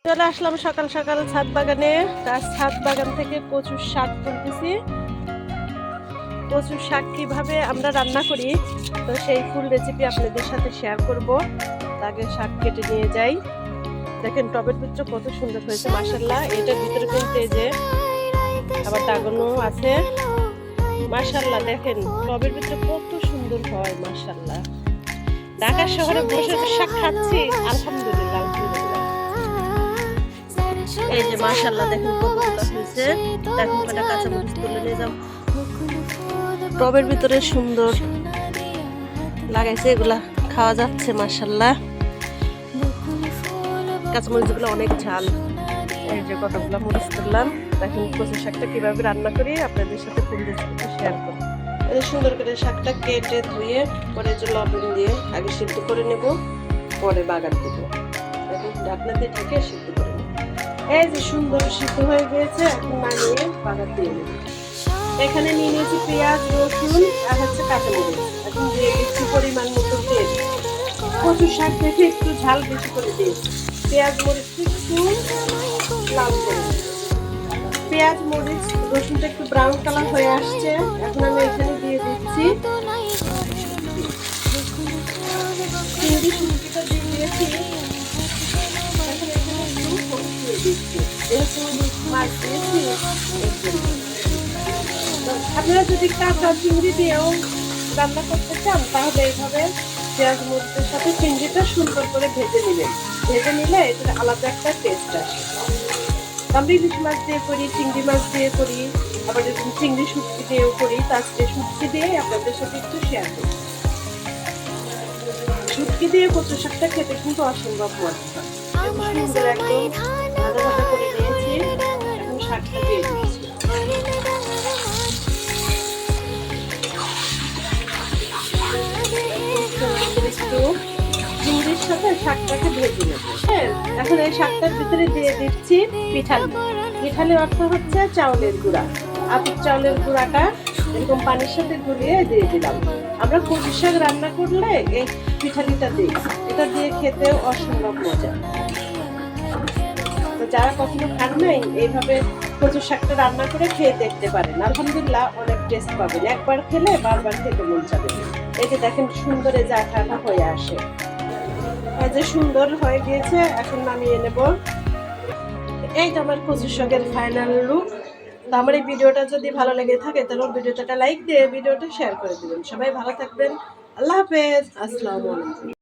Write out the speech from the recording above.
চলে আসলাম সকাল সকাল ছাদ বাগানে। ছাদ বাগান থেকে কচুর শাক তুলতেছি। কচুর শাক কিভাবে আমরা রান্না করি তো সেই ফুল রেসিপি আপনাদের সাথে শেয়ার করব। আগে শাক কেটে নিয়ে যাই। দেখেন টবের ভিতরে কত সুন্দর হয়েছে মাশাআল্লাহ। এটার ভিতরে কিন্তু এই যে আবার দাগনো আছে মাশাআল্লাহ। দেখেন টবের ভিতরে কত সুন্দর হয় মাশাআল্লাহ। ঢাকা শহরে বসে শাক খাচ্ছি আলহামদুলিল্লাহ আলহামদুলিল্লাহ। এই যে মাশাআল্লাহ দেখেন কতটা হয়েছে। দেখুন কটা কাঁচামরিচ তুলে নিয়ে যাও। টবের ভিতরে সুন্দর লাগাইছে, এগুলা খাওয়া যাচ্ছে মাশাআল্লাহ। কাঁচামরিচগুলো অনেক ঝাল। এই যে কতগুলো মরিচ তুললাম। দেখুন কচু শাকটা কিভাবে রান্না করি আপনাদের সাথে ফুল রেসিপিটা শেয়ার করব। এই সুন্দর করে শাকটা কেটে ধুয়ে পরে যে লবণ দিয়ে আগে সিদ্ধ করে নেব, পরে বাগার দেব। দেখুন ঢাকনা দিয়ে ঢেকে সিদ্ধ করে নেব। এই যে সুন্দর সিদ্ধ হয়ে গিয়েছে, এখন নামিয়ে বাগার দিয়ে নেব। এখানে নিয়ে নিয়েছি পেঁয়াজ, রসুন আর হচ্ছে কাঁচামরিচ। এখন দিয়ে দিচ্ছি পরিমাণ মতো তেল। কচু শাক দেখে একটু ঝাল বেশি করে দিয়েছি। পেঁয়াজ মরিচ একটু লাল করে, পেঁয়াজ মরিচ রসুনটা একটু ব্রাউন কালার হয়ে আসছে। এখন আমি এখানে দিয়ে দিচ্ছি চিংড়ি শুটকিটা দিয়ে দিয়েছি। এখন এখানে একটু হলুদ দিয়ে দিচ্ছি, যেহেতু মাছ দিয়েছি। আপনারা যদি কাঁচা চিংড়ি দিয়েও রান্না করতে চান তাহলে এইভাবে পেঁয়াজ মরিচের সাথে চিংড়িটা সুন্দর করে ভেজে নেবেন। ভেজে নিলে এটার আলাদা একটা টেস্ট আসে। আমরা ইলিশ মাছ দিয়ে করি, চিংড়ি মাছ দিয়ে করি, আবার এরকম চিংড়ি শুটকি দিয়েও করি। আজকে শুটকি দিয়ে আপনাদের সাথে একটু শেয়ার করি। শুটকি দিয়ে কচু শাকটা খেতে কিন্তু অসম্ভব মজা। সুন্দর একদম ভাজা ভাজা করে নিয়েছি। এখন শাকটা দিয়ে দিচ্ছি। চিংড়ির সাথে শাকটাকে ভেজে নেব। এখন এই শাকটার ভিতরে দিয়ে দিচ্ছি পিঠালি। পিঠালি অর্থ হচ্ছে চাউলের গুঁড়া। আতপ চাউলের গুঁড়াটা এরকম পানির সাথে গুলিয়ে দিয়ে দিলাম। আমরা কচু শাক রান্না করলে এই পিঠালিটা দিই, এটা দিয়ে খেতেও অসম্ভব মজা। তো যারা কখনো খান নাই এইভাবে কচু শাকটা রান্না করে খেয়ে দেখতে পারেন, আলহামদুলিল্লাহ অনেক টেস্ট পাবেন। একবার খেলে বারবার খেতে মন যাবে। এই যে দেখেন সুন্দর এই যে আঠাটা হয়ে আসে, এই যে সুন্দর হয়ে গিয়েছে। এখন নামিয়ে নেব। এই তো আমার কচু শাকের ফাইনাল লুক। তো আমার এই ভিডিওটা যদি ভালো লেগে থাকে তাহলে ভিডিওটা লাইক দিয়ে ভিডিওটা শেয়ার করে দিবেন। সবাই ভালো থাকবেন। আল্লাহ হাফেজ, আসসালামু আলাইকুম।